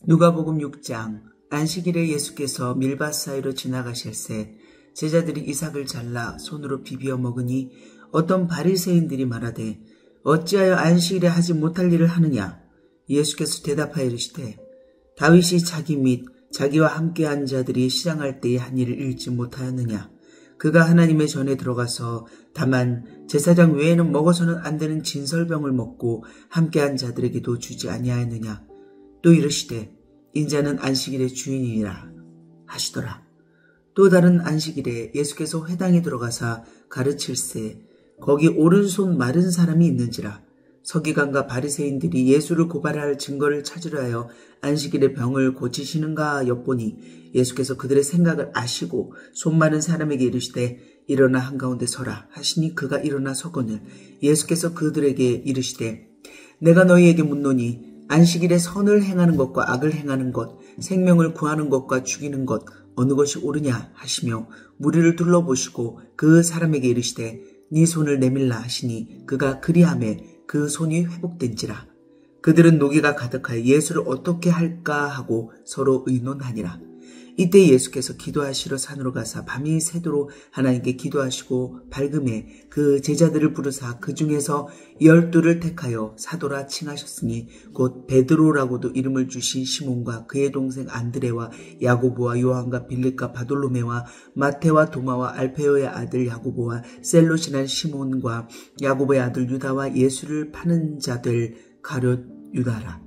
누가복음 6장. 안식일에 예수께서 밀밭 사이로 지나가실새 제자들이 이삭을 잘라 손으로 비비어 먹으니 어떤 바리새인들이 말하되 어찌하여 안식일에 하지 못할 일을 하느냐. 예수께서 대답하여 이르시되 다윗이 자기 및 자기와 함께한 자들이 시장할 때에 한 일을 읽지 못하였느냐. 그가 하나님의 전에 들어가서 다만 제사장 외에는 먹어서는 안 되는 진설병을 먹고 함께한 자들에게도 주지 아니하였느냐. 또 이르시되 인자는 안식일의 주인이라 하시더라. 또 다른 안식일에 예수께서 회당에 들어가사 가르칠새 거기 오른손 마른 사람이 있는지라. 서기관과 바리새인들이 예수를 고발할 증거를 찾으려 하여 안식일에 병을 고치시는가 엿보니 예수께서 그들의 생각을 아시고 손 마른 사람에게 이르시되 일어나 한가운데 서라 하시니 그가 일어나 서거늘 예수께서 그들에게 이르시되 내가 너희에게 묻노니 안식일에 선을 행하는 것과 악을 행하는 것, 생명을 구하는 것과 죽이는 것 어느 것이 옳으냐 하시며 무리를 둘러보시고 그 사람에게 이르시되 네 손을 내밀라 하시니 그가 그리하매 그 손이 회복된지라. 그들은 노기가 가득하여 예수를 어떻게 할까 하고 서로 의논하니라. 이때 예수께서 기도하시러 산으로 가사 밤이 새도록 하나님께 기도하시고 밝음에 그 제자들을 부르사 그 중에서 12를 택하여 사도라 칭하셨으니 곧 베드로라고도 이름을 주신 시몬과 그의 동생 안드레와 야고보와 요한과 빌립과 바돌로메와 마태와 도마와 알페오의 아들 야고보와 셀롯이란 시몬과 야고보의 아들 유다와 예수를 파는 자들 가룟 유다라.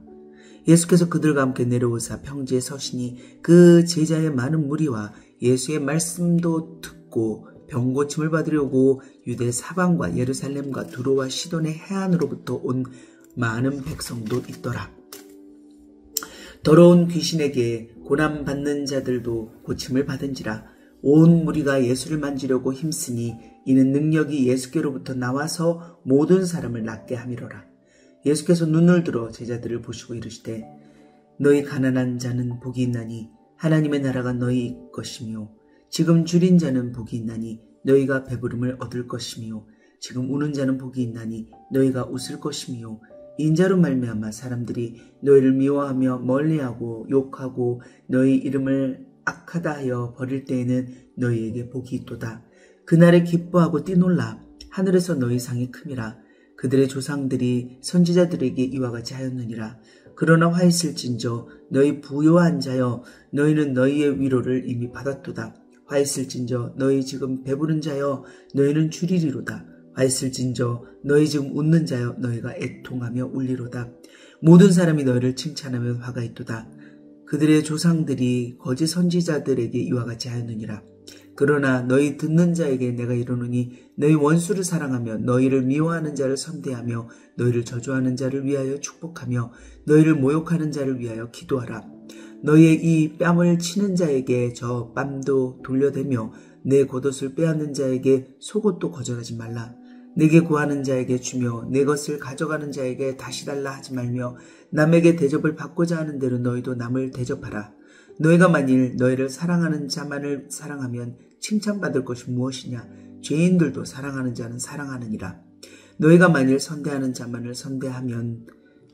예수께서 그들과 함께 내려오사 평지에 서시니 그 제자의 많은 무리와 예수의 말씀도 듣고 병 고침을 받으려고 유대 사방과 예루살렘과 두로와 시돈의 해안으로부터 온 많은 백성도 있더라. 더러운 귀신에게 고난받는 자들도 고침을 받은지라. 온 무리가 예수를 만지려고 힘쓰니 이는 능력이 예수께로부터 나와서 모든 사람을 낫게 함이로라. 예수께서 눈을 들어 제자들을 보시고 이르시되 너희 가난한 자는 복이 있나니 하나님의 나라가 너희 것이며 지금 줄인 자는 복이 있나니 너희가 배부름을 얻을 것이며 지금 우는 자는 복이 있나니 너희가 웃을 것이며 인자로 말미암아 사람들이 너희를 미워하며 멀리하고 욕하고 너희 이름을 악하다 하여 버릴 때에는 너희에게 복이 있도다. 그날에 기뻐하고 뛰놀라. 하늘에서 너희 상이 큼이라. 그들의 조상들이 선지자들에게 이와 같이 하였느니라. 그러나 화 있을진저 너희 부요한 자여 너희는 너희의 위로를 이미 받았도다. 화 있을진저 너희 지금 배부른 자여 너희는 줄이리로다. 화 있을진저 너희 지금 웃는 자여 너희가 애통하며 울리로다. 모든 사람이 너희를 칭찬하면 화가 있도다. 그들의 조상들이 거짓 선지자들에게 이와 같이 하였느니라. 그러나 너희 듣는 자에게 내가 이르노니 너희 원수를 사랑하며 너희를 미워하는 자를 선대하며 너희를 저주하는 자를 위하여 축복하며 너희를 모욕하는 자를 위하여 기도하라. 너희의 이 뺨을 치는 자에게 저 뺨도 돌려대며 내 겉옷을 빼앗는 자에게 속옷도 거절하지 말라. 내게 구하는 자에게 주며 내 것을 가져가는 자에게 다시 달라 하지 말며 남에게 대접을 받고자 하는 대로 너희도 남을 대접하라. 너희가 만일 너희를 사랑하는 자만을 사랑하면 칭찬받을 것이 무엇이냐. 죄인들도 사랑하는 자는 사랑하느니라. 너희가 만일 선대하는 자만을 선대하면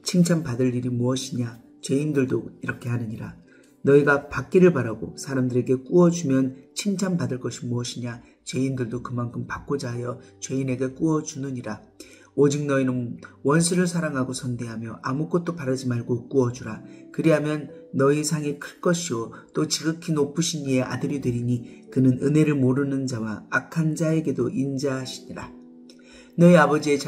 칭찬받을 일이 무엇이냐. 죄인들도 이렇게 하느니라. 너희가 받기를 바라고 사람들에게 꾸어주면 칭찬받을 것이 무엇이냐. 죄인들도 그만큼 받고자 하여 죄인에게 꾸어주느니라. 오직 너희는 원수를 사랑하고 선대하며 아무것도 바라지 말고 꾸어주라. 그리하면 너희 상이 클 것이요 또 지극히 높으신 이의 아들이 되리니 그는 은혜를 모르는 자와 악한 자에게도 인자하시니라. 너희 아버지의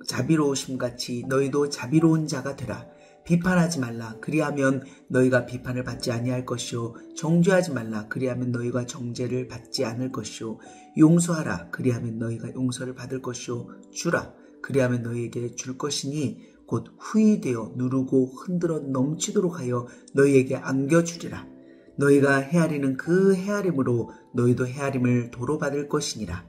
자비로우심같이 너희도 자비로운 자가 되라. 비판하지 말라. 그리하면 너희가 비판을 받지 아니할 것이요 정죄하지 말라. 그리하면 너희가 정죄를 받지 않을 것이요 용서하라. 그리하면 너희가 용서를 받을 것이요 주라. 그리하면 너희에게 줄 것이니 곧 후히 되어 누르고 흔들어 넘치도록 하여 너희에게 안겨주리라. 너희가 헤아리는 그 헤아림으로 너희도 헤아림을 도로 받을 것이니라.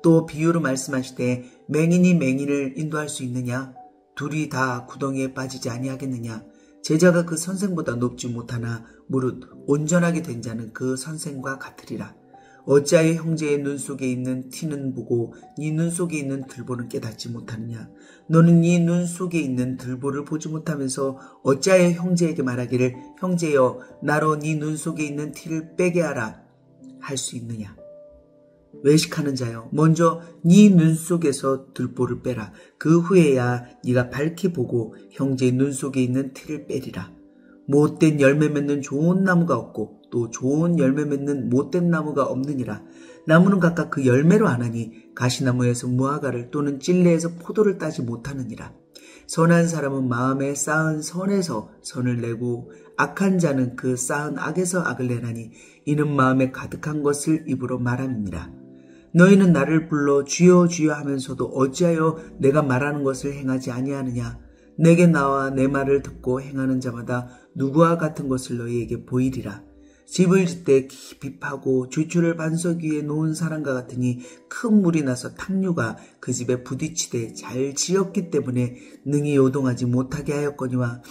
또 비유로 말씀하시되 맹인이 맹인을 인도할 수 있느냐? 둘이 다 구덩이에 빠지지 아니하겠느냐? 제자가 그 선생보다 높지 못하나 무릇 온전하게 된 자는 그 선생과 같으리라. 어찌하여 형제의 눈 속에 있는 티는 보고 네 눈 속에 있는 들보는 깨닫지 못하느냐? 너는 네 눈 속에 있는 들보를 보지 못하면서 어찌하여 형제에게 말하기를 형제여 나로 네 눈 속에 있는 티를 빼게 하라 할 수 있느냐? 외식하는 자여 먼저 네 눈 속에서 들보를 빼라. 그 후에야 네가 밝히 보고 형제의 눈 속에 있는 티를 빼리라. 못된 열매 맺는 좋은 나무가 없고 또 좋은 열매 맺는 못된 나무가 없느니라. 나무는 각각 그 열매로 아나니 가시나무에서 무화과를 또는 찔레에서 포도를 따지 못하느니라. 선한 사람은 마음에 쌓은 선에서 선을 내고 악한 자는 그 쌓은 악에서 악을 내나니 이는 마음에 가득한 것을 입으로 말함이니라. 너희는 나를 불러 주여 주여 하면서도 어찌하여 내가 말하는 것을 행하지 아니하느냐? 내게 나와 내 말을 듣고 행하는 자마다 누구와 같은 것을 너희에게 보이리라. 집을 짓되 깊이 파고 주추를 반석 위에 놓은 사람과 같으니 큰 물이 나서 탕류가 그 집에 부딪히되 잘 지었기 때문에 능히 요동하지 못하게 하였거니와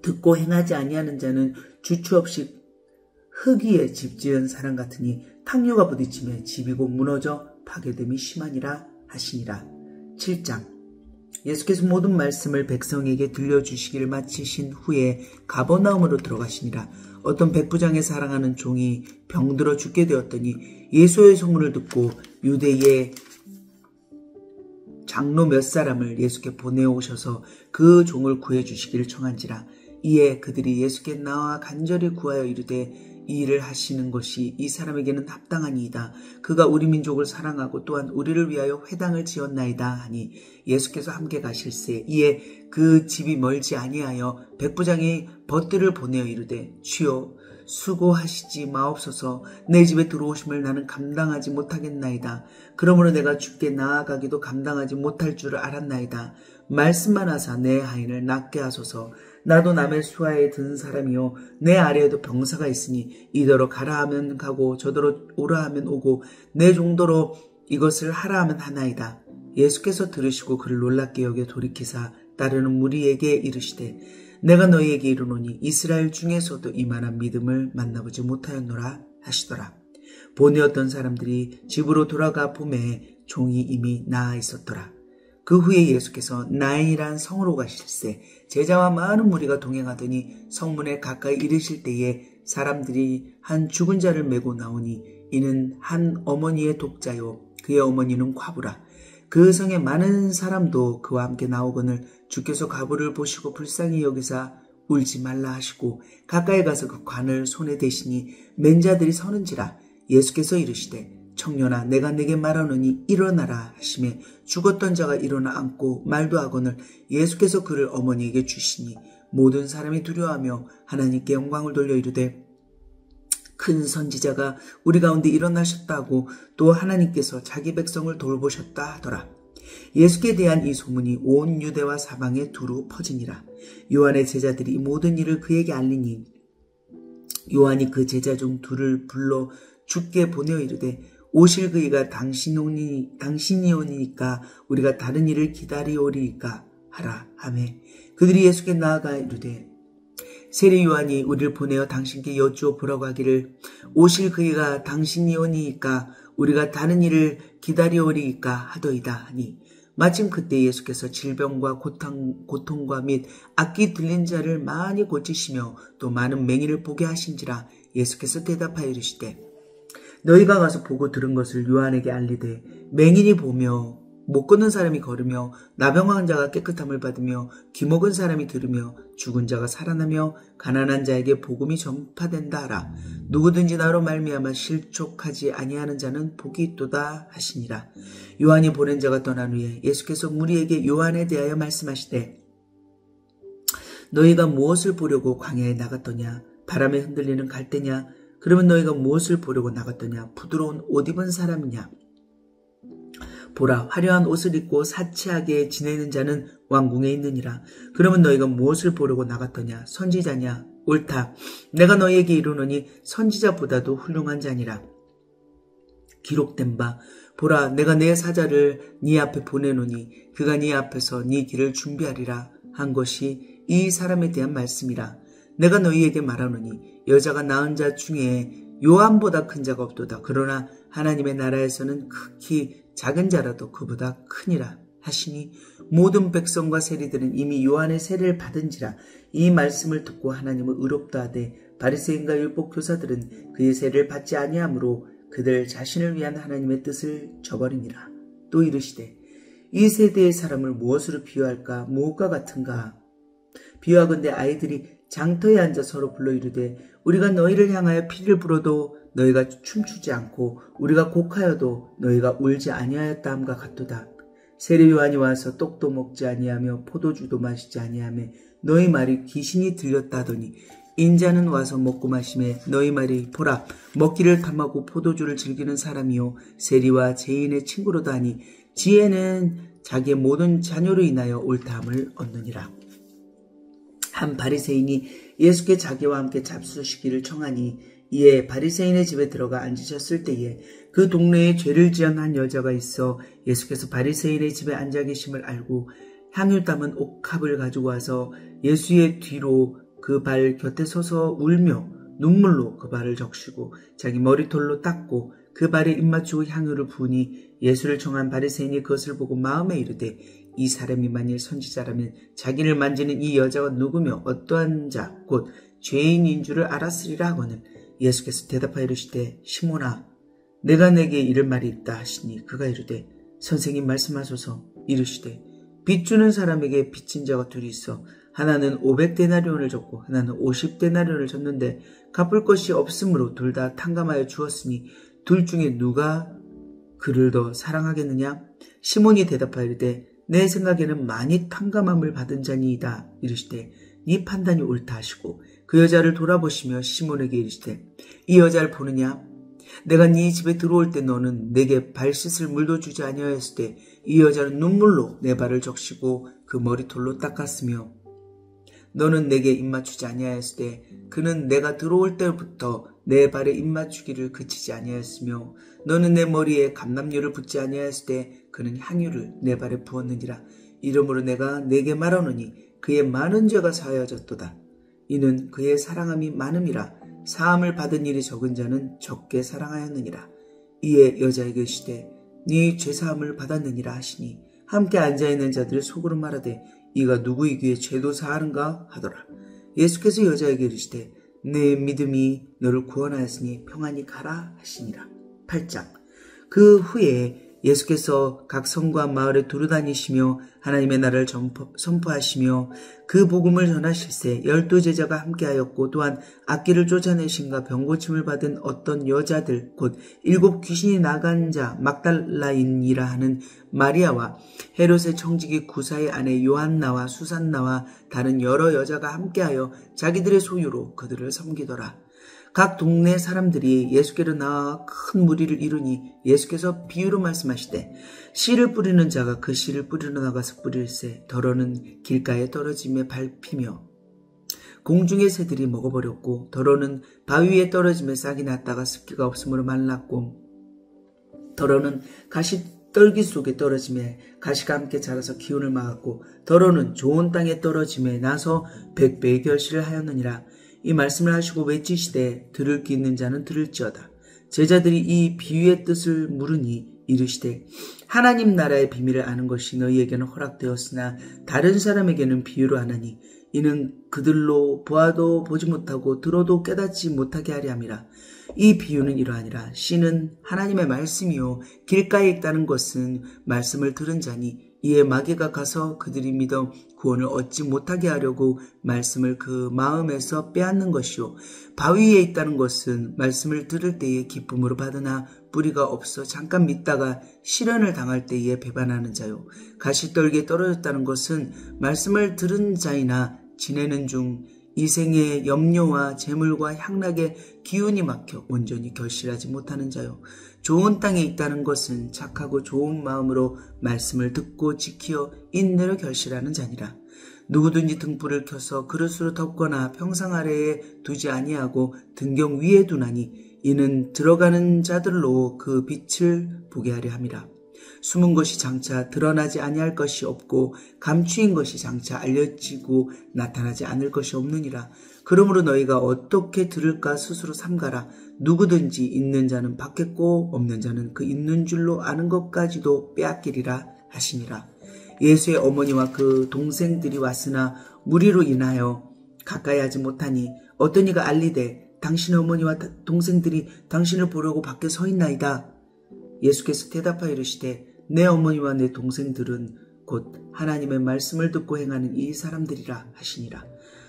듣고 행하지 아니하는 자는 주추 없이 흙 위에 집 지은 사람 같으니 탕류가 부딪히며 집이 곧 무너져 파괴됨이 심하니라 하시니라. 7장. 예수께서 모든 말씀을 백성에게 들려주시기를 마치신 후에 가버나움으로 들어가시니라. 어떤 백부장의 사랑하는 종이 병들어 죽게 되었더니 예수의 소문을 듣고 유대의 장로 몇 사람을 예수께 보내오셔서 그 종을 구해주시기를 청한지라. 이에 그들이 예수께 나와 간절히 구하여 이르되 이 일을 하시는 것이 이 사람에게는 합당하니이다. 그가 우리 민족을 사랑하고 또한 우리를 위하여 회당을 지었나이다 하니 예수께서 함께 가실새 이에 그 집이 멀지 아니하여 백부장이 벗들을 보내어 이르되 주여 수고하시지 마옵소서. 내 집에 들어오심을 나는 감당하지 못하겠나이다. 그러므로 내가 주께 나아가기도 감당하지 못할 줄을 알았나이다. 말씀만 하사 내 하인을 낫게 하소서. 나도 남의 수하에 든 사람이요 내 아래에도 병사가 있으니 이더러 가라 하면 가고 저더러 오라 하면 오고 내 정도로 이것을 하라 하면 하나이다. 예수께서 들으시고 그를 놀랍게 여겨 돌이키사 따르는 무리에게 이르시되 내가 너희에게 이르노니 이스라엘 중에서도 이만한 믿음을 만나보지 못하였노라 하시더라. 보내었던 사람들이 집으로 돌아가 보매 종이 이미 나아 있었더라. 그 후에 예수께서 나인이란 성으로 가실새 제자와 많은 무리가 동행하더니 성문에 가까이 이르실 때에 사람들이 한 죽은 자를 메고 나오니 이는 한 어머니의 독자요 그의 어머니는 과부라. 그 성에 많은 사람도 그와 함께 나오거늘 주께서 과부를 보시고 불쌍히 여기사 울지 말라 하시고 가까이 가서 그 관을 손에 대시니 맨 자들이 서는지라. 예수께서 이르시되 청년아 내가 내게 말하노니 일어나라 하시매 죽었던 자가 일어나 앉고 말도 하거늘 예수께서 그를 어머니에게 주시니 모든 사람이 두려워하며 하나님께 영광을 돌려 이르되 큰 선지자가 우리 가운데 일어나셨다고 또 하나님께서 자기 백성을 돌보셨다 하더라. 예수께 대한 이 소문이 온 유대와 사방에 두루 퍼지니라. 요한의 제자들이 모든 일을 그에게 알리니 요한이 그 제자 중 둘을 불러 주께 보내어 이르되 오실 그이가 당신이 오니까 우리가 다른 일을 기다리오리까 하라 하매 그들이 예수께 나아가 이르되 세례 요한이 우리를 보내어 당신께 여쭈어 보라고 하기를 오실 그이가 당신이 오니까 우리가 다른 일을 기다리오리까 하더이다 하니 마침 그때 예수께서 질병과 고통과 및 악기 들린 자를 많이 고치시며 또 많은 맹인을 보게 하신지라. 예수께서 대답하여 이르시되 너희가 가서 보고 들은 것을 요한에게 알리되 맹인이 보며 못 걷는 사람이 걸으며 나병한 자가 깨끗함을 받으며 귀먹은 사람이 들으며 죽은 자가 살아나며 가난한 자에게 복음이 전파된다 하라. 누구든지 나로 말미암아 실족하지 아니하는 자는 복이 있도다 하시니라. 요한이 보낸 자가 떠난 후에 예수께서 무리에게 요한에 대하여 말씀하시되 너희가 무엇을 보려고 광야에 나갔더냐? 바람에 흔들리는 갈대냐? 그러면 너희가 무엇을 보려고 나갔더냐? 부드러운 옷 입은 사람이냐? 보라, 화려한 옷을 입고 사치하게 지내는 자는 왕궁에 있느니라. 그러면 너희가 무엇을 보려고 나갔더냐? 선지자냐? 옳다. 내가 너희에게 이르노니 선지자보다도 훌륭한 자니라. 기록된 바 보라, 내가 내 사자를 네 앞에 보내노니 그가 네 앞에서 네 길을 준비하리라 한 것이 이 사람에 대한 말씀이라. 내가 너희에게 말하노니 여자가 낳은 자 중에 요한보다 큰 자가 없도다. 그러나 하나님의 나라에서는 극히 작은 자라도 그보다 크니라 하시니 모든 백성과 세리들은 이미 요한의 세례를 받은지라. 이 말씀을 듣고 하나님을 의롭다 하되 바리새인과 율법교사들은 그의 세례를 받지 아니하므로 그들 자신을 위한 하나님의 뜻을 저버리니라. 또 이르시되 이 세대의 사람을 무엇으로 비유할까? 무엇과 같은가? 비유하건대 아이들이 장터에 앉아 서로 불러 이르되 우리가 너희를 향하여 피를 불어도 너희가 춤추지 않고 우리가 곡하여도 너희가 울지 아니하였다 함과 같도다. 세례 요한이 와서 떡도 먹지 아니하며 포도주도 마시지 아니하며 너희 말이 귀신이 들렸다 하더니 인자는 와서 먹고 마시매 너희 말이 보라 먹기를 탐하고 포도주를 즐기는 사람이요 세리와 죄인의 친구로다 하니 지혜는 자기의 모든 자녀로 인하여 옳다함을 얻느니라. 한 바리새인이 예수께 자기와 함께 잡수시기를 청하니 이에 바리새인의 집에 들어가 앉으셨을 때에 그 동네에 죄를 지은 한 여자가 있어 예수께서 바리새인의 집에 앉아 계심을 알고 향유 담은 옥합을 가지고 와서 예수의 뒤로 그 발 곁에 서서 울며 눈물로 그 발을 적시고 자기 머리털로 닦고 그 발에 입맞추고 향유를 부으니 예수를 청한 바리새인이 그것을 보고 마음에 이르되 이 사람이 만일 선지자라면 자기를 만지는 이 여자가 누구며 어떠한 자 곧 죄인인 줄을 알았으리라 하거늘 예수께서 대답하여 이르시되 시몬아 내가 내게 이를 말이 있다 하시니 그가 이르되 선생님 말씀하소서. 이르시되 빚 주는 사람에게 빚진 자가 둘이 있어 하나는 500데나리온을 줬고 하나는 50데나리온을 줬는데 갚을 것이 없으므로 둘 다 탕감하여 주었으니 둘 중에 누가 그를 더 사랑하겠느냐? 시몬이 대답하여 이르되 내 생각에는 많이 탕감함을 받은 자니이다. 이르시되 네 판단이 옳다 하시고 그 여자를 돌아보시며 시몬에게 이르시되 이 여자를 보느냐? 내가 네 집에 들어올 때 너는 내게 발 씻을 물도 주지 아니하였을 때 이 여자는 눈물로 내 발을 적시고 그 머리털로 닦았으며 너는 내게 입맞추지 아니하였을 때 그는 내가 들어올 때부터 내 발에 입맞추기를 그치지 아니하였으며 너는 내 머리에 감람유를 붓지 아니하였을 때 그는 향유를 내 발에 부었느니라. 이러므로 내가 내게 말하노니 그의 많은 죄가 사하여졌도다. 이는 그의 사랑함이 많음이라. 사함을 받은 일이 적은 자는 적게 사랑하였느니라. 이에 여자에게 이르시되 네 죄사함을 받았느니라 하시니 함께 앉아있는 자들이 속으로 말하되 이가 누구이기에 죄도 사하는가 하더라. 예수께서 여자에게 이르시되 내 믿음이 너를 구원하였으니 평안히 가라 하시니라. 8장. 그 후에 예수께서 각 성과 마을에 두루다니시며 하나님의 나라를 선포하시며 그 복음을 전하실세 12제자가 함께하였고 또한 악귀를 쫓아내신가 병고침을 받은 어떤 여자들 곧 7 귀신이 나간 자 막달라인이라 하는 마리아와 헤롯의 청지기 구사의 아내 요한나와 수산나와 다른 여러 여자가 함께하여 자기들의 소유로 그들을 섬기더라. 각 동네 사람들이 예수께로 나와 큰 무리를 이루니 예수께서 비유로 말씀하시되 씨를 뿌리는 자가 그 씨를 뿌리러 나가서 뿌릴새 더러는 길가에 떨어짐에 밟히며 공중의 새들이 먹어버렸고 더러는 바위 위에 떨어짐에 싹이 났다가 습기가 없으므로 말랐고 더러는 가시떨기 속에 떨어짐에 가시가 함께 자라서 기운을 막았고 더러는 좋은 땅에 떨어짐에 나서 100배의 결실을 하였느니라. 이 말씀을 하시고 외치시되 들을 귀 있는 자는 들을지어다. 제자들이 이 비유의 뜻을 물으니 이르시되 하나님 나라의 비밀을 아는 것이 너희에게는 허락되었으나 다른 사람에게는 비유로 하나니 이는 그들로 보아도 보지 못하고 들어도 깨닫지 못하게 하려 함이라. 이 비유는 이러하니라. 씨는 하나님의 말씀이요 길가에 있다는 것은 말씀을 들은 자니 이에 마귀가 가서 그들이 믿어 구원을 얻지 못하게 하려고 말씀을 그 마음에서 빼앗는 것이요 바위 위에 있다는 것은 말씀을 들을 때에 기쁨으로 받으나 뿌리가 없어 잠깐 믿다가 시련을 당할 때에 배반하는 자요 가시떨기에 떨어졌다는 것은 말씀을 들은 자이나 지내는 중 이 생의 염려와 재물과 향락에 기운이 막혀 온전히 결실하지 못하는 자요 좋은 땅에 있다는 것은 착하고 좋은 마음으로 말씀을 듣고 지키어 인내로 결실하는 자니라. 누구든지 등불을 켜서 그릇으로 덮거나 평상 아래에 두지 아니하고 등경 위에 두나니 이는 들어가는 자들로 그 빛을 보게 하려 함이라. 숨은 것이 장차 드러나지 아니할 것이 없고 감추인 것이 장차 알려지고 나타나지 않을 것이 없느니라. 그러므로 너희가 어떻게 들을까 스스로 삼가라. 누구든지 있는 자는 받겠고 없는 자는 그 있는 줄로 아는 것까지도 빼앗기리라 하시니라. 예수의 어머니와 그 동생들이 왔으나 무리로 인하여 가까이 하지 못하니 어떤 이가 알리되 당신의 어머니와 동생들이 당신을 보려고 밖에 서 있나이다. 예수께서 대답하여 이르시되 내 어머니와 내 동생들은 곧 하나님의 말씀을 듣고 행하는 이 사람들이라 하시니라.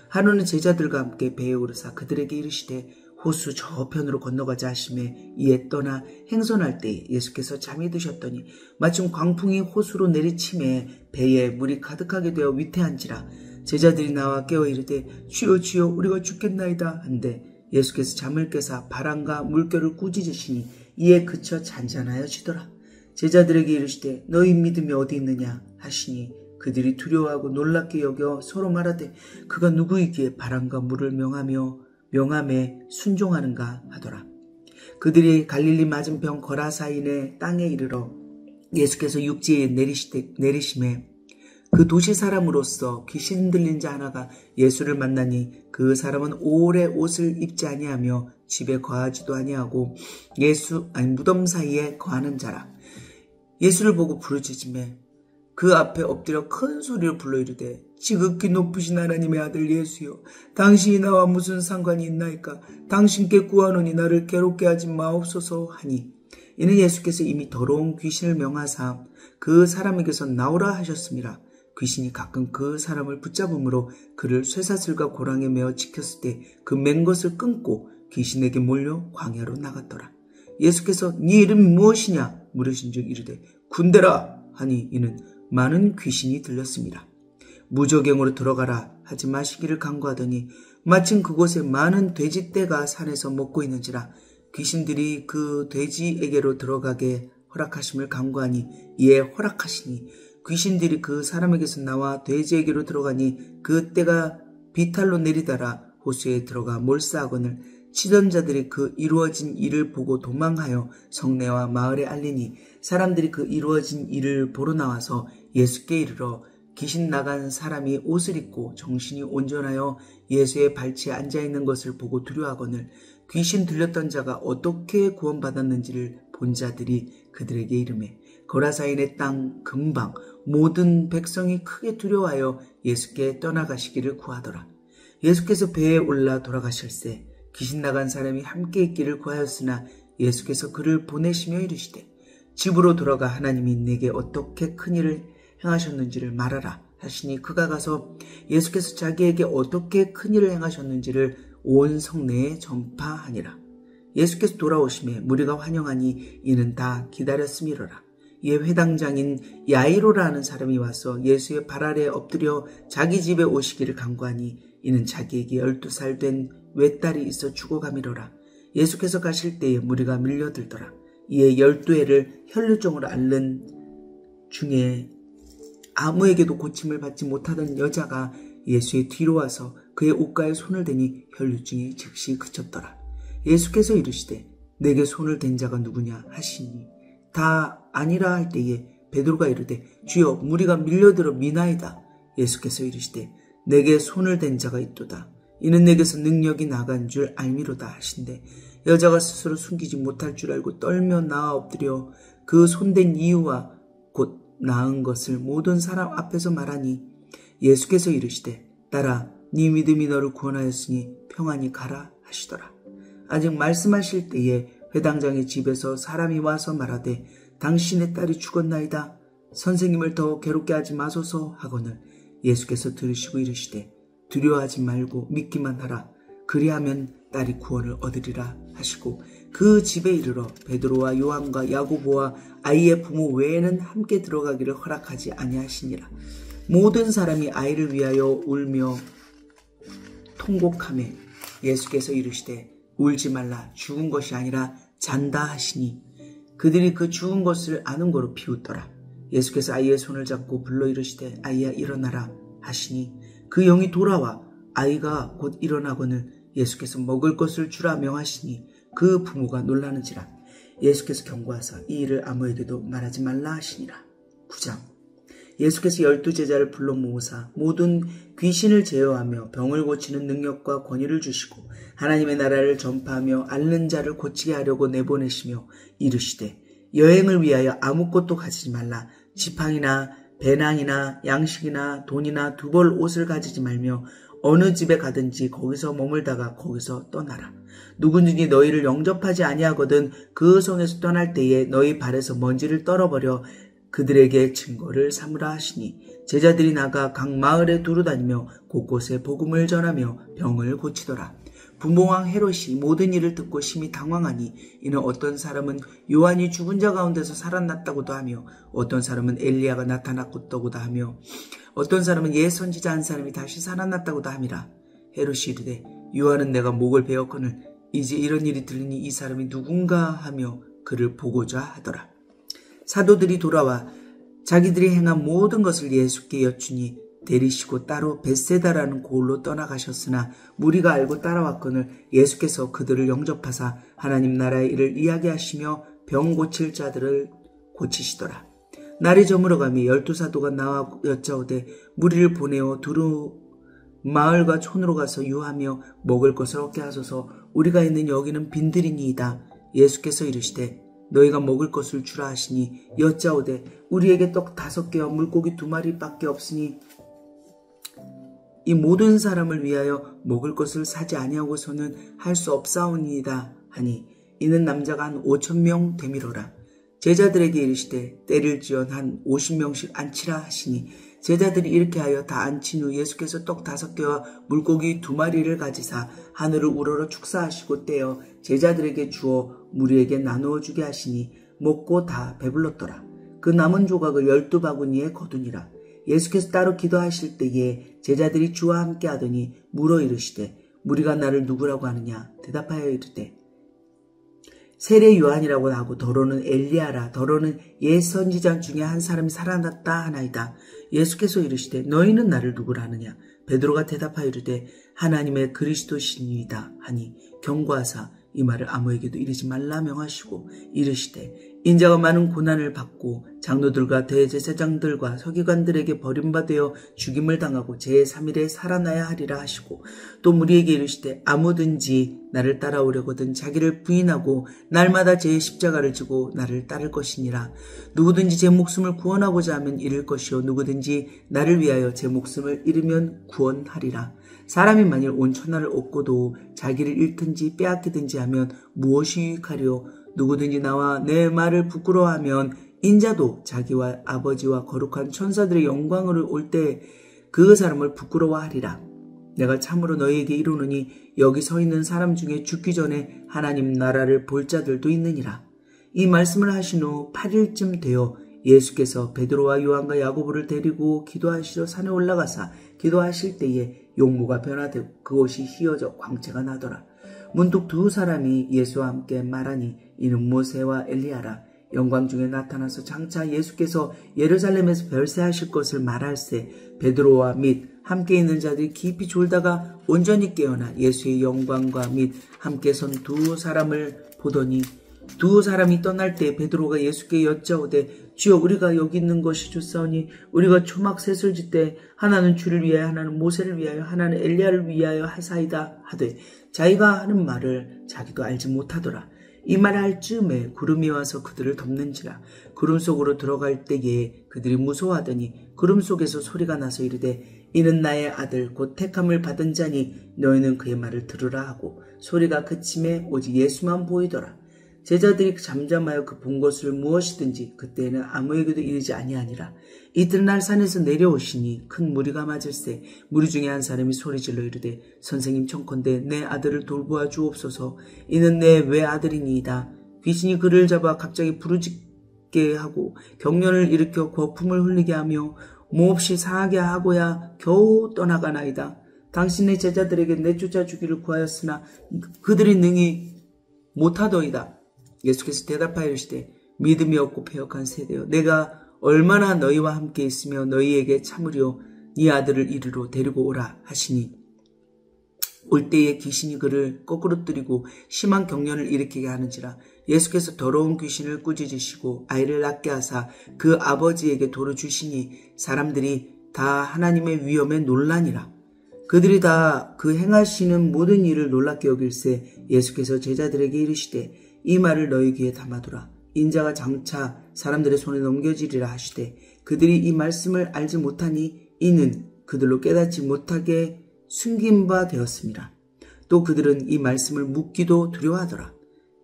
하루는 제자들과 함께 배에 오르사 그들에게 이르시되 호수 저편으로 건너가자 하시매 이에 떠나 행선할 때 예수께서 잠이 드셨더니 마침 광풍이 호수로 내리침에 배에 물이 가득하게 되어 위태한지라. 제자들이 나와 깨어 이르되 주여 주여 우리가 죽겠나이다 한데 예수께서 잠을 깨사 바람과 물결을 꾸짖으시니 이에 그쳐 잔잔하여지더라. 제자들에게 이르시되 너희 믿음이 어디 있느냐 하시니 그들이 두려워하고 놀랍게 여겨 서로 말하되 그가 누구이기에 바람과 물을 명함에 순종하는가 하더라. 그들이 갈릴리 맞은편 거라사인의 땅에 이르러 예수께서 육지에 내리심에 그 도시 사람으로서 귀신 들린 자 하나가 예수를 만나니 그 사람은 오래 옷을 입지 아니하며 집에 거하지도 아니하고 무덤 사이에 거하는 자라. 예수를 보고 부르짖으매 그 앞에 엎드려 큰 소리로 불러 이르되 지극히 높으신 하나님의 아들 예수여 당신이 나와 무슨 상관이 있나이까. 당신께 구하노니 나를 괴롭게 하지 마옵소서 하니 이는 예수께서 이미 더러운 귀신을 명하사 그 사람에게서 나오라 하셨습니다. 귀신이 가끔 그 사람을 붙잡음으로 그를 쇠사슬과 고랑에 메어 지켰을 때 그 맨 것을 끊고 귀신에게 몰려 광야로 나갔더라. 예수께서 네 이름이 무엇이냐 물으신즉 이르되 군대라 하니 이는 많은 귀신이 들렸습니다. 무저갱으로 들어가라 하지 마시기를 간구하더니 마침 그곳에 많은 돼지떼가 산에서 먹고 있는지라. 귀신들이 그 돼지에게로 들어가게 허락하심을 간구하니 이에 허락하시니 귀신들이 그 사람에게서 나와 돼지에게로 들어가니 그 떼가 비탈로 내리다라 호수에 들어가 몰사하거늘 치던 자들이 그 이루어진 일을 보고 도망하여 성내와 마을에 알리니 사람들이 그 이루어진 일을 보러 나와서 예수께 이르러 귀신 나간 사람이 옷을 입고 정신이 온전하여 예수의 발치에 앉아있는 것을 보고 두려워하거늘 귀신 들렸던 자가 어떻게 구원받았는지를 본 자들이 그들에게 이르매 거라사인의 땅 근방 모든 백성이 크게 두려워하여 예수께 떠나가시기를 구하더라. 예수께서 배에 올라 돌아가실새 귀신 나간 사람이 함께 있기를 구하였으나 예수께서 그를 보내시며 이르시되 집으로 돌아가 하나님이 내게 어떻게 큰 일을 행하셨는지를 말하라 하시니 그가 가서 예수께서 자기에게 어떻게 큰 일을 행하셨는지를 온 성내에 전파하니라. 예수께서 돌아오심에 무리가 환영하니 이는 다 기다렸음이로라. 이에 회당장인 야이로라 하는 사람이 와서 예수의 발 아래에 엎드려 자기 집에 오시기를 간구하니 이는 자기에게 12살 된 외딸이 있어 죽어가미로라. 예수께서 가실 때에 무리가 밀려들더라. 이에 12해를 혈루증으로 앓는 중에 아무에게도 고침을 받지 못하던 여자가 예수의 뒤로 와서 그의 옷가에 손을 대니 혈루증이 즉시 그쳤더라. 예수께서 이르시되 내게 손을 댄 자가 누구냐 하시니 다 아니라 할 때에 베드로가 이르되 주여 무리가 밀려들어 미나이다. 예수께서 이르시되 내게 손을 댄 자가 있도다. 이는 내게서 능력이 나간 줄 알미로다 하신대 여자가 스스로 숨기지 못할 줄 알고 떨며 나아 엎드려 그 손댄 이유와 곧 나은 것을 모든 사람 앞에서 말하니 예수께서 이르시되 딸아 네 믿음이 너를 구원하였으니 평안히 가라 하시더라. 아직 말씀하실 때에 회당장의 집에서 사람이 와서 말하되 당신의 딸이 죽었나이다. 선생님을 더 괴롭게 하지 마소서 하거늘 예수께서 들으시고 이르시되 두려워하지 말고 믿기만 하라. 그리하면 딸이 구원을 얻으리라 하시고 그 집에 이르러 베드로와 요한과 야고보와 아이의 부모 외에는 함께 들어가기를 허락하지 아니하시니라. 모든 사람이 아이를 위하여 울며 통곡하매 예수께서 이르시되 울지 말라 죽은 것이 아니라 잔다 하시니 그들이 그 죽은 것을 아는 거로 비웃더라. 예수께서 아이의 손을 잡고 불러 이르시되 아이야 일어나라 하시니 그 영이 돌아와 아이가 곧 일어나거늘 예수께서 먹을 것을 주라 명하시니 그 부모가 놀라는지라. 예수께서 경고하사 이 일을 아무에게도 말하지 말라 하시니라. 9장. 예수께서 12제자를 불러 모으사 모든 귀신을 제어하며 병을 고치는 능력과 권위를 주시고 하나님의 나라를 전파하며 앓는 자를 고치게 하려고 내보내시며 이르시되 여행을 위하여 아무것도 가지지 말라. 지팡이나 배낭이나 양식이나 돈이나 두 벌 옷을 가지지 말며 어느 집에 가든지 거기서 머물다가 거기서 떠나라. 누구든지 너희를 영접하지 아니하거든 그 성에서 떠날 때에 너희 발에서 먼지를 떨어버려 그들에게 증거를 삼으라 하시니 제자들이 나가 각 마을에 두루다니며 곳곳에 복음을 전하며 병을 고치더라. 분봉왕 헤롯이 모든 일을 듣고 심히 당황하니 이는 어떤 사람은 요한이 죽은 자 가운데서 살아났다고도 하며 어떤 사람은 엘리야가 나타났다고도 하며 어떤 사람은 옛 선지자 한 사람이 다시 살아났다고도 함이라. 헤롯이 이르되 요한은 내가 목을 베었거늘 이제 이런 일이 들리니 이 사람이 누군가 하며 그를 보고자 하더라. 사도들이 돌아와 자기들이 행한 모든 것을 예수께 여쭈니 데리시고 따로 벳세다라는 고을로 떠나가셨으나 무리가 알고 따라왔거늘 예수께서 그들을 영접하사 하나님 나라의 일을 이야기하시며 병 고칠 자들을 고치시더라. 날이 저물어가며 12사도가 나와 여짜오되 무리를 보내어 두루 마을과 촌으로 가서 유하며 먹을 것을 얻게 하소서. 우리가 있는 여기는 빈들이니이다. 예수께서 이르시되 너희가 먹을 것을 주라 하시니 여짜오되 우리에게 떡 5개와 물고기 2마리밖에 없으니 이 모든 사람을 위하여 먹을 것을 사지 아니하고서는 할 수 없사오니이다 하니 이는 남자가 한 5,000명 되미로라. 제자들에게 이르시되 때를 지어 한 50명씩 앉히라 하시니 제자들이 이렇게 하여 다 앉힌 후 예수께서 떡 5개와 물고기 2마리를 가지사 하늘을 우러러 축사하시고 떼어 제자들에게 주어 무리에게 나누어 주게 하시니 먹고 다 배불렀더라. 그 남은 조각을 12바구니에 거두니라. 예수께서 따로 기도하실 때에 제자들이 주와 함께 하더니 물어 이르시되 무리가 나를 누구라고 하느냐. 대답하여 이르되 세례 요한이라고 하고 더러는 엘리야라 더러는 옛 선지자 중에 한 사람이 살아났다 하나이다. 예수께서 이르시되 너희는 나를 누구라 하느냐. 베드로가 대답하여 이르되 하나님의 그리스도시니이다 하니 경고하사 이 말을 아무에게도 이르지 말라 명하시고 이르시되 인자가 많은 고난을 받고 장로들과 대제사장들과 서기관들에게 버림받아 죽임을 당하고 제3일에 살아나야 하리라 하시고 또 무리에게 이르시되 아무든지 나를 따라오려거든 자기를 부인하고 날마다 제 십자가를 지고 나를 따를 것이니라. 누구든지 제 목숨을 구원하고자 하면 잃을 것이요 누구든지 나를 위하여 제 목숨을 잃으면 구원하리라. 사람이 만일 온 천하를 얻고도 자기를 잃든지 빼앗기든지 하면 무엇이 유익하리요. 누구든지 나와 내 말을 부끄러워하면 인자도 자기와 아버지와 거룩한 천사들의 영광으로 올 때 그 사람을 부끄러워하리라. 내가 참으로 너희에게 이르노니 여기 서 있는 사람 중에 죽기 전에 하나님 나라를 볼 자들도 있느니라. 이 말씀을 하신 후 8일쯤 되어 예수께서 베드로와 요한과 야고보를 데리고 기도하시러 산에 올라가사 기도하실 때에 용모가 변화되고 그곳이 희어져 광채가 나더라. 문득 2 사람이 예수와 함께 말하니 이는 모세와 엘리야라. 영광 중에 나타나서 장차 예수께서 예루살렘에서 별세하실 것을 말할세 베드로와 및 함께 있는 자들이 깊이 졸다가 온전히 깨어나 예수의 영광과 및 함께 선 2 사람을 보더니 2 사람이 떠날 때 베드로가 예수께 여짜오되 주여 우리가 여기 있는 것이 좋사오니 우리가 초막 셋을 짓되 하나는 주를 위하여 하나는 모세를 위하여 하나는 엘리야를 위하여 하사이다 하되 자기가 하는 말을 자기도 알지 못하더라. 이 말을 할 즈음에 구름이 와서 그들을 덮는지라. 구름 속으로 들어갈 때에 그들이 무서워하더니 구름 속에서 소리가 나서 이르되 이는 나의 아들 곧 택함을 받은 자니 너희는 그의 말을 들으라 하고 소리가 그침에 오직 예수만 보이더라. 제자들이 잠잠하여 그 본 것을 무엇이든지 그때에는 아무에게도 이르지 아니하니라. 이튿날 산에서 내려오시니 큰 무리가 맞을세 무리 중에 한 사람이 소리질러 이르되 선생님 청컨대 내 아들을 돌보아 주옵소서. 이는 내 외아들이니이다. 귀신이 그를 잡아 갑자기 부르짖게 하고 경련을 일으켜 거품을 흘리게 하며 몹시 상하게 하고야 겨우 떠나가나이다. 당신의 제자들에게 내쫓아 주기를 구하였으나 그들이 능히 못하더이다. 예수께서 대답하여 이르시되 믿음이 없고 패역한 세대여 내가 얼마나 너희와 함께 있으며 너희에게 참으려 네 아들을 이리로 데리고 오라 하시니 올 때에 귀신이 그를 거꾸로 뜨리고 심한 경련을 일으키게 하는지라. 예수께서 더러운 귀신을 꾸짖으시고 아이를 낳게 하사 그 아버지에게 도로 주시니 사람들이 다 하나님의 위엄에 놀라니라. 그들이 다 그 행하시는 모든 일을 놀랍게 여길세 예수께서 제자들에게 이르시되 이 말을 너희 귀에 담아두라. 인자가 장차 사람들의 손에 넘겨지리라 하시되 그들이 이 말씀을 알지 못하니 이는 그들로 깨닫지 못하게 숨긴 바 되었습니다. 또 그들은 이 말씀을 묻기도 두려워하더라.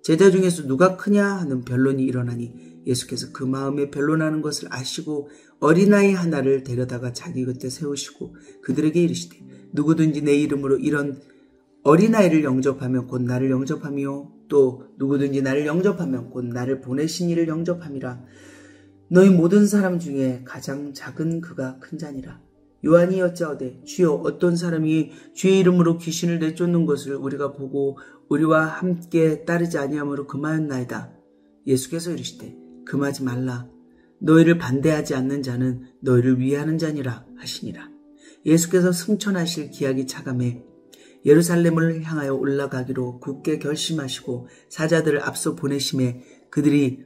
제자 중에서 누가 크냐 하는 변론이 일어나니 예수께서 그 마음에 변론하는 것을 아시고 어린아이 하나를 데려다가 자기 곁에 세우시고 그들에게 이르시되 누구든지 내 이름으로 이런 어린아이를 영접하면 곧 나를 영접하며 또 누구든지 나를 영접하면 곧 나를 보내신 이를 영접함이라. 너희 모든 사람 중에 가장 작은 그가 큰 자니라. 요한이 여짜오되 주여 어떤 사람이 주의 이름으로 귀신을 내쫓는 것을 우리가 보고 우리와 함께 따르지 아니하므로 금하였나이다. 예수께서 이르시되 금하지 말라. 너희를 반대하지 않는 자는 너희를 위하는 자니라 하시니라. 예수께서 승천하실 기약이 차감해 예루살렘을 향하여 올라가기로 굳게 결심하시고 사자들을 앞서 보내심에 그들이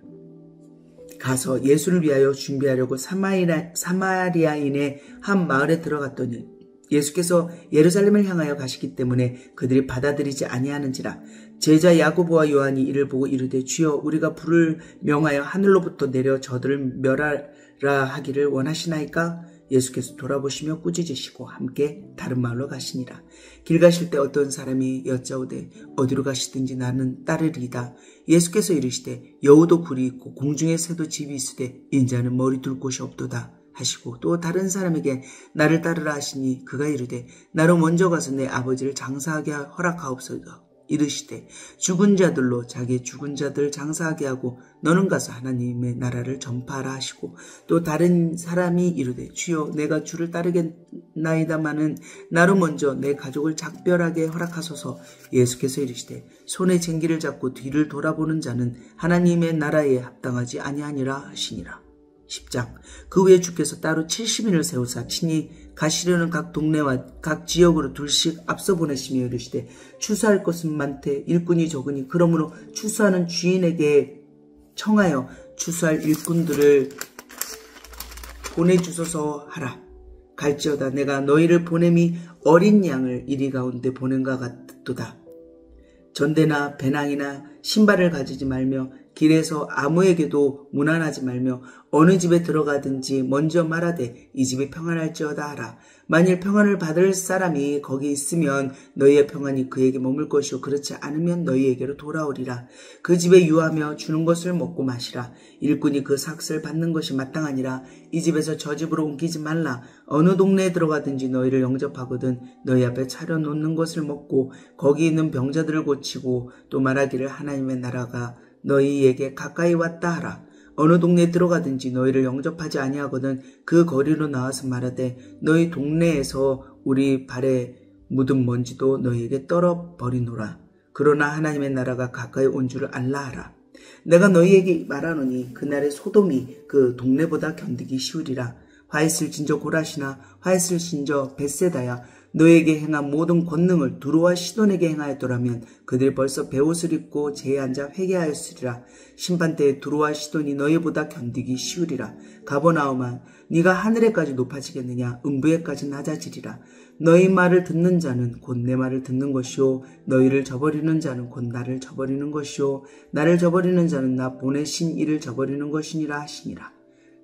가서 예수를 위하여 준비하려고 사마리아인의 한 마을에 들어갔더니 예수께서 예루살렘을 향하여 가시기 때문에 그들이 받아들이지 아니하는지라. 제자 야고보와 요한이 이를 보고 이르되 주여 우리가 불을 명하여 하늘로부터 내려 저들을 멸하라 하기를 원하시나이까? 예수께서 돌아보시며 꾸짖으시고 함께 다른 마을로 가시니라. 길 가실 때 어떤 사람이 여짜오되 어디로 가시든지 나는 따르리이다. 예수께서 이르시되 여우도 굴이 있고 공중의 새도 집이 있으되 인자는 머리 둘 곳이 없도다 하시고 또 다른 사람에게 나를 따르라 하시니 그가 이르되 나로 먼저 가서 내 아버지를 장사하게 허락하옵소서. 이르시되 죽은 자들로 자기의 죽은 자들 장사하게 하고 너는 가서 하나님의 나라를 전파하라 하시고 또 다른 사람이 이르되 주여 내가 주를 따르겠나이다마는 나로 먼저 내 가족을 작별하게 허락하소서. 예수께서 이르시되 손에 쟁기를 잡고 뒤를 돌아보는 자는 하나님의 나라에 합당하지 아니하니라 하시니라. 10장. 그 후에 주께서 따로 70인을 세우사 친히 가시려는 각 동네와 각 지역으로 둘씩 앞서 보내시며 이르시되 추수할 것은 많되 일꾼이 적으니 그러므로 추수하는 주인에게 청하여 추수할 일꾼들을 보내주소서 하라. 갈지어다 내가 너희를 보냄이 어린 양을 이리 가운데 보낸과 같도다. 전대나 배낭이나 신발을 가지지 말며 길에서 아무에게도 무난하지 말며 어느 집에 들어가든지 먼저 말하되 이 집이 평안할지어다 하라. 만일 평안을 받을 사람이 거기 있으면 너희의 평안이 그에게 머물 것이요 그렇지 않으면 너희에게로 돌아오리라. 그 집에 유하며 주는 것을 먹고 마시라. 일꾼이 그 삭슬 받는 것이 마땅하니라. 이 집에서 저 집으로 옮기지 말라. 어느 동네에 들어가든지 너희를 영접하거든 너희 앞에 차려놓는 것을 먹고 거기 있는 병자들을 고치고 또 말하기를 하나님의 나라가 너희에게 가까이 왔다 하라. 어느 동네에 들어가든지 너희를 영접하지 아니하거든 그 거리로 나와서 말하되 너희 동네에서 우리 발에 묻은 먼지도 너희에게 떨어버리노라. 그러나 하나님의 나라가 가까이 온 줄을 알라 하라. 내가 너희에게 말하노니 그날의 소돔이 그 동네보다 견디기 쉬우리라. 화했을 진저 고라시나 화했을 진저 벳세다야 너에게 행한 모든 권능을 두로와 시돈에게 행하였더라면 그들이 벌써 베옷을 입고 제에 앉아 회개하였으리라. 심판때에 두로와 시돈이 너희보다 견디기 쉬우리라. 가버나움아 네가 하늘에까지 높아지겠느냐? 음부에까지 낮아지리라. 너희 말을 듣는 자는 곧 내 말을 듣는 것이요 너희를 저버리는 자는 곧 나를 저버리는 것이요 나를 저버리는 자는 나 보내신 이를 저버리는 것이니라 하시니라.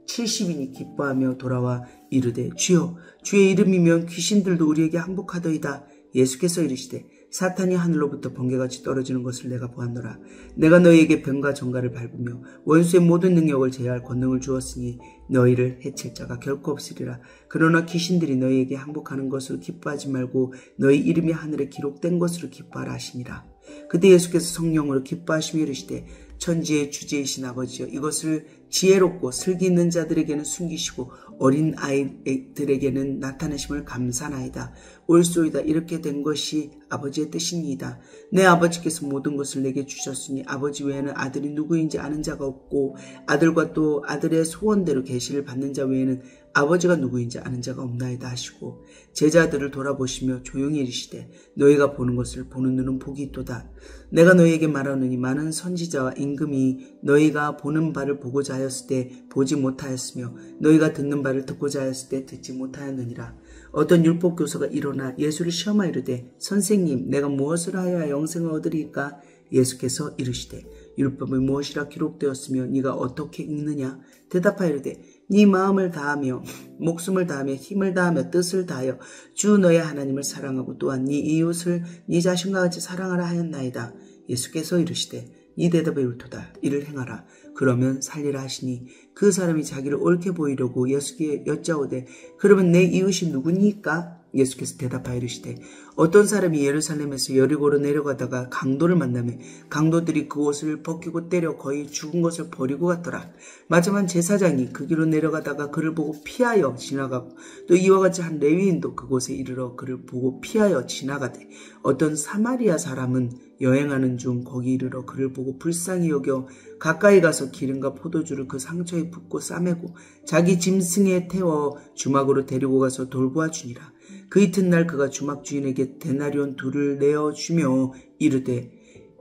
70인이 기뻐하며 돌아와 이르되 주여 주의 이름이면 귀신들도 우리에게 항복하더이다. 예수께서 이르시되 사탄이 하늘로부터 번개같이 떨어지는 것을 내가 보았노라. 내가 너희에게 뱀과 정갈을 밟으며 원수의 모든 능력을 제어할 권능을 주었으니 너희를 해칠 자가 결코 없으리라. 그러나 귀신들이 너희에게 항복하는 것으로 기뻐하지 말고 너희 이름이 하늘에 기록된 것으로 기뻐하라 하시니라. 그때 예수께서 성령으로 기뻐하시며 이르시되 천지의 주제이신 아버지여 이것을 지혜롭고 슬기 있는 자들에게는 숨기시고 어린 아이들에게는 나타내심을 감사나이다. 옳소이다. 이렇게 된 것이 아버지의 뜻이니이다. 내 아버지께서 모든 것을 내게 주셨으니 아버지 외에는 아들이 누구인지 아는 자가 없고 아들과 또 아들의 소원대로 계시를 받는 자 외에는 아버지가 누구인지 아는 자가 없나이다 하시고 제자들을 돌아보시며 조용히 이르시되 너희가 보는 것을 보는 눈은 복이 있도다. 내가 너희에게 말하노니 많은 선지자와 임금이 너희가 보는 바를 보고자 하였을 때 보지 못하였으며 너희가 듣는 바를 듣고자 하였을 때 듣지 못하였느니라. 어떤 율법교사가 일어나 예수를 시험하여 이르되 선생님 내가 무엇을 하여야 영생을 얻으리까? 예수께서 이르시되 율법이 무엇이라 기록되었으며 네가 어떻게 읽느냐? 대답하여 이르되 네 마음을 다하며 목숨을 다하며 힘을 다하며 뜻을 다하여 주 너의 하나님을 사랑하고 또한 네 이웃을 네 자신과 같이 사랑하라 하였나이다. 예수께서 이르시되 네 대답이 옳도다. 이를 행하라. 그러면 살리라 하시니 그 사람이 자기를 옳게 보이려고 예수께 여짜오되 그러면 내 이웃이 누구니까? 예수께서 대답하여 이르시되 어떤 사람이 예루살렘에서 여리고로 내려가다가 강도를 만나며 강도들이 그 옷을 벗기고 때려 거의 죽은 것을 버리고 갔더라. 마지막 제사장이 그 길로 내려가다가 그를 보고 피하여 지나가고 또 이와 같이 한 레위인도 그곳에 이르러 그를 보고 피하여 지나가되 어떤 사마리아 사람은 여행하는 중 거기 이르러 그를 보고 불쌍히 여겨 가까이 가서 기름과 포도주를 그 상처에 붓고 싸매고 자기 짐승에 태워 주막으로 데리고 가서 돌보아 주니라. 그 이튿날 그가 주막 주인에게 데나리온 2를 내어주며 이르되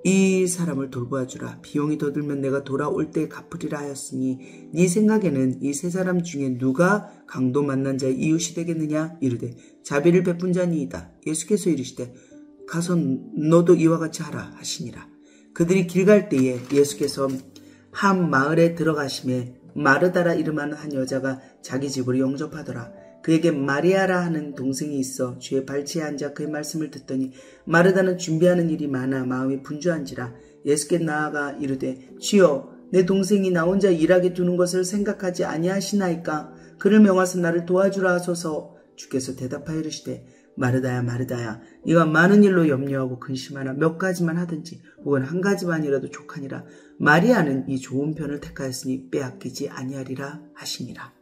이 사람을 돌보아 주라. 비용이 더 들면 내가 돌아올 때 갚으리라 하였으니 네 생각에는 이 3사람 중에 누가 강도 만난 자의 이웃이 되겠느냐? 이르되 자비를 베푼 자니이다. 예수께서 이르시되 가서 너도 이와 같이 하라 하시니라. 그들이 길 갈 때에 예수께서 한 마을에 들어가심에 마르다라 이름하는 한 여자가 자기 집으로 영접하더라. 그에게 마리아라 하는 동생이 있어 주의 발치에 앉아 그의 말씀을 듣더니 마르다는 준비하는 일이 많아 마음이 분주한지라. 예수께 나아가 이르되 주여 내 동생이 나 혼자 일하게 두는 것을 생각하지 아니하시나이까? 그를 명하사 나를 도와주라 하소서. 주께서 대답하여 이르시되 마르다야 마르다야 네가 많은 일로 염려하고 근심하나 몇 가지만 하든지 혹은 한 가지만이라도 족하니라. 마리아는 이 좋은 편을 택하였으니 빼앗기지 아니하리라 하시니라.